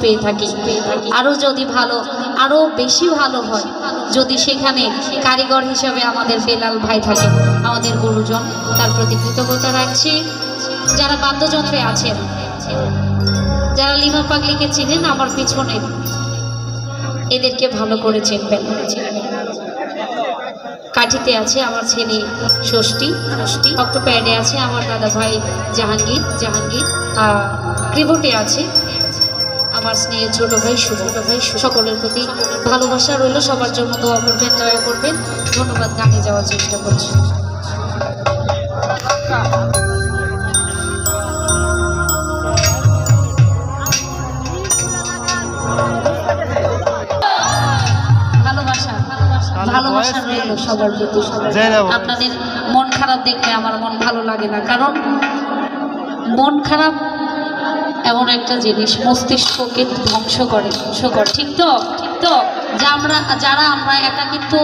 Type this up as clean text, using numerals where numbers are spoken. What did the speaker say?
পেয়ে থাকি। আরও যদি ভালো, আরও বেশি ভালো হয় যদি সেখানে কারিগর হিসাবে আমাদের বেলাল ভাই থাকে, আমাদের গুরুজন, তার প্রতি কৃতজ্ঞতা রাখছি। যারা বাদ্যযন্ত্রে আছেন, যারা লিমা পাগলিকে চিনেন আমার পিছনে, এদেরকে ভালো করে চিনবেন। কাঠিতে আছে আমার ছেলে ষষ্ঠী, অক্টোপ্যাডে আছে আমার দাদা ভাই জাহাঙ্গীর, ক্রিবোর্ডে আছে আমার স্নেহের ছোট ভাই শুভ। সকলের প্রতি ভালোবাসা রইল, সবার জন্য দোয়া করবেন, দয়া করবেন। ধন্যবাদ। গানে যাওয়ার চেষ্টা করছি। ভালোবাসা রইল সবার প্রতি। আপনাদের মন খারাপ দেখলে আমার মন ভালো লাগে না, কারণ মন খারাপ এমন একটা জিনিস মস্তিষ্ককে ধ্বংস করে। ঠিক তো যারা আমরা একা কিন্তু